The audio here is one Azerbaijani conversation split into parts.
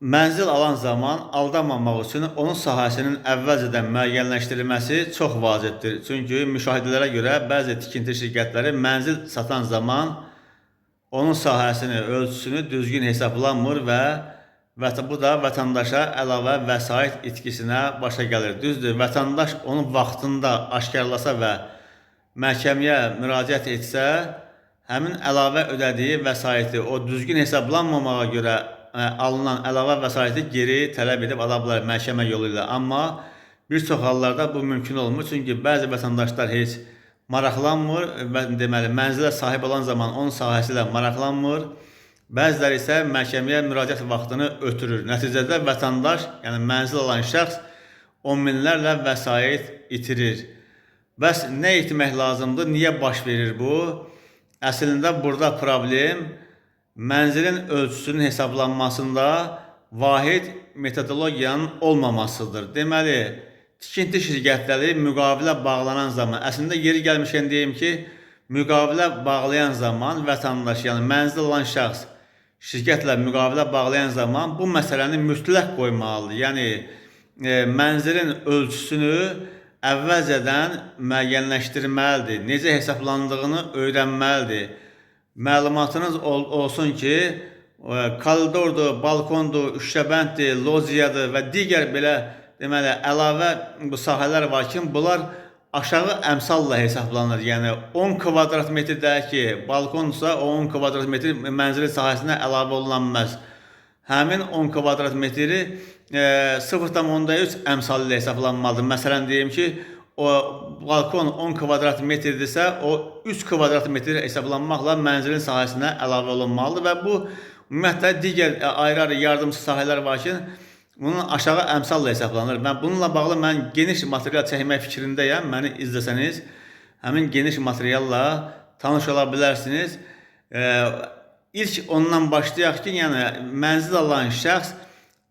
Mənzil alan zaman aldanmamaq üçün onun sahəsinin əvvəlcədən müəyyənləşdirilməsi çox vacibdir. Çünki müşahidələrə görə bəzi tikinti şirkətləri mənzil satan zaman onun sahəsini, ölçüsünü düzgün hesablanmır və bu da vətəndaşa əlavə vəsait itkisinə başa gəlir. Düzdür, vətəndaş onu vaxtında aşkarlasa və məhkəməyə müraciət etsə, həmin əlavə ödədiyi vəsaiti o düzgün hesablanmamağa görə alınan əlavə vəsaiti geri tələb edib ala bilər məhkəmə yolu ilə. Amma bir çox hallarda bu mümkün olmur. Çünki bəzi vətəndaşlar heç maraqlanmır və deməli mənzilə sahib olan zaman onun sahəsi ilə maraqlanmır. Bəziləri isə məhkəməyə müraciət vaxtını ötürür. Nəticədə vətəndaş, yəni mənzil alan şəxs on minlərlə vəsait itirir. Bəs nə etmək lazımdır? Niyə baş verir bu? Əslində burada problem mənzilin ölçüsünün hesablanmasında vahid metodologiyanın olmamasıdır. Deməli, tikinti şirkətləri müqavilə bağlanan zaman, əslində yeri gəlmişkən deyim ki, müqavilə bağlayan zaman vətəndaş, yəni mənzil alan şəxs şirkətlə müqavilə bağlayan zaman bu məsələni mütləq qoymalıdır. Yəni, mənzilin ölçüsünü əvvəlcədən müəyyənləşdirməlidir, necə hesablandığını öyrənməlidir. Məlumatınız olsun ki, koridordur, balkondur, üşşəbənddir, loziyadır və digər belə deməli, əlavə bu sahələr var ki, bunlar aşağı əmsalla hesablanır. Yəni 10 kvadrat metrdəki balkondursa, o 10 kvadrat metr mənzilin sahəsinə əlavə olunanməz. Həmin 10 kvadrat metri 0,3 əmsalı ilə hesablanmalıdır. Məsələn, deyim ki, o balkon 10 kvadrat metrdirsə, o 3 kvadrat metr hesablanmaqla mənzilin sahəsinə əlavə olunmalıdır və bu ümumiyyətlə digər ayrı-ayrı yardımçı sahələr var ki, bunun aşağı əmsalla hesablanır. Bununla bağlı mən geniş material çəkmək fikrindəyəm. Məni izləsəniz, həmin geniş materialla tanış ola bilərsiniz. İlk ondan başlayaq ki, yəni mənzil alan şəxs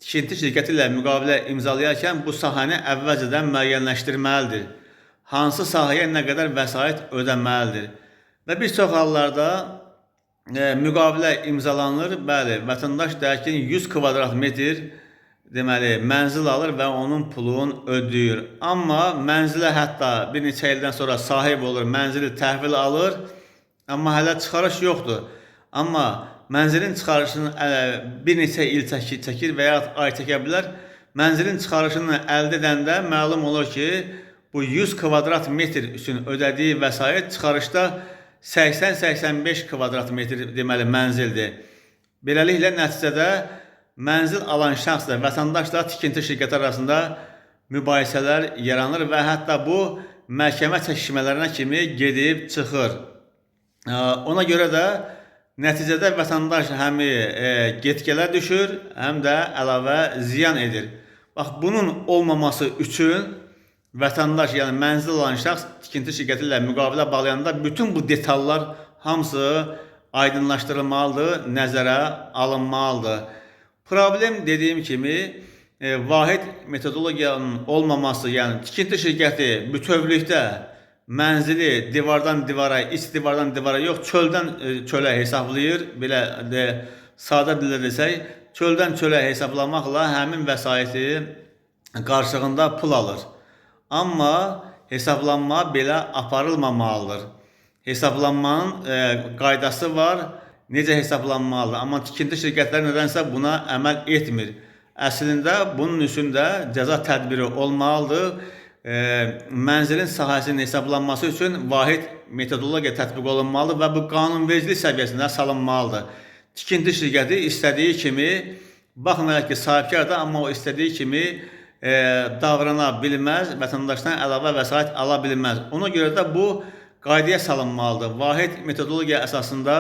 tikinti şirkəti ilə müqavilə imzalayarkən bu sahəni əvvəlcədən müəyyənləşdirməlidir. Hansı sahəyə nə qədər vəsait ödəməlidir. Və bir çox hallarda müqavilə imzalanır. Bəli, vətəndaş deyək ki, 100 kvadrat metr deməli, mənzil alır və onun pulunu ödəyir. Amma mənzilə hətta bir neçə ildən sonra sahib olur, mənzili təhvil alır, amma hələ çıxarış yoxdur. Amma mənzilin çıxarışını bir neçə il çəkir və ya ay çəkə bilər. Mənzilin çıxarışını əldə edəndə məlum olur ki, bu 100 kvadrat metr üçün ödədiyi vəsait çıxarışda 80-85 kvadrat metr deməli mənzildir. Beləliklə, nəticədə mənzil alan şəxslə vətəndaşla tikinti şirkəti arasında mübahisələr yaranır və hətta bu məhkəmə çəkişmələrinə kimi gedib çıxır. Ona görə də nəticədə vətəndaş həm get-gələ düşür, həm də əlavə ziyan edir. Bax, bunun olmaması üçün vətəndaş, yəni mənzil alan şəxs tikinti şirkəti ilə müqavilə bağlayanda bütün bu detallar hamısı aydınlaşdırılmalıdır, nəzərə alınmalıdır. Problem dediyim kimi vahid metodologiyanın olmaması, yəni tikinti şirkəti bütövlükdə mənzili divardan divara, iç divardan divara yox, çöldən çölə hesablayır. Belə sadə dillə desək, çöldən çölə hesablamaqla həmin vəsaiti qarşılığında pul alır. Amma hesablanma belə aparılmamalıdır. Hesablanmanın qaydası var, necə hesablanmalıdır. Amma tikinti şirkətləri nədənsə buna əməl etmir. Əslində bunun üçün də cəza tədbiri olmalıdır. Mənzilin sahəsinin hesablanması üçün vahid metodologiya tətbiq olunmalıdır və bu qanunvericilik səviyyəsində salınmalıdır. Tikinti şirkəti istədiyi kimi, baxmayaraq ki, sahibkardır, amma o istədiyi kimi davrana bilməz, vətəndaşdan əlavə vəsait ala bilməz. Ona görə də bu qaydaya salınmalıdır. Vahid metodologiya əsasında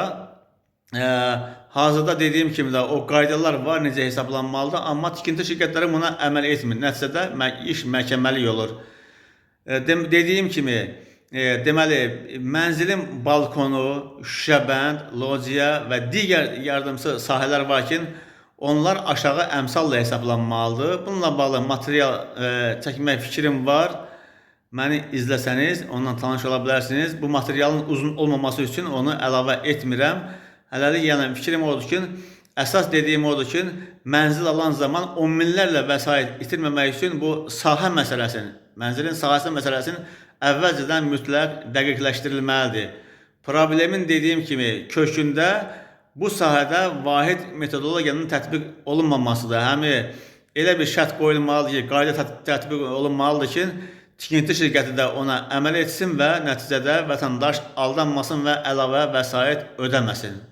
hazırda dediyim kimi də o qaydalar var, necə hesablanmalıdır, amma tikinti şirkətləri buna əməl etmir. Nəticədə iş məhkəməlik olur. Dediyim kimi, deməli, mənzilin balkonu, şüşəbənd, loziya və digər yardımçı sahələr var ki, onlar aşağı əmsalla hesablanmalıdır. Bununla bağlı material çəkmək fikrim var. Məni izləsəniz, ondan tanış ola bilərsiniz. Bu materialın uzun olmaması üçün onu əlavə etmirəm. Hələlik, yəni fikrim odur ki, Əsas dediyim odur ki, mənzil alan zaman on minlərlə vəsait itirməmək üçün bu sahə məsələsini, mənzilin sahəsi məsələsini əvvəlcədən mütləq dəqiqləşdirilməlidir. Problemin dediyim kimi kökündə bu sahədə vahid metodologiyanın tətbiq olunmamasıdır. Həmi elə bir şərt qoyulmalıdır ki, qayda tətbiq olunmalıdır ki, tikinti şirkəti də ona əməl etsin və nəticədə vətəndaş aldanmasın və əlavə vəsait ödəməsin.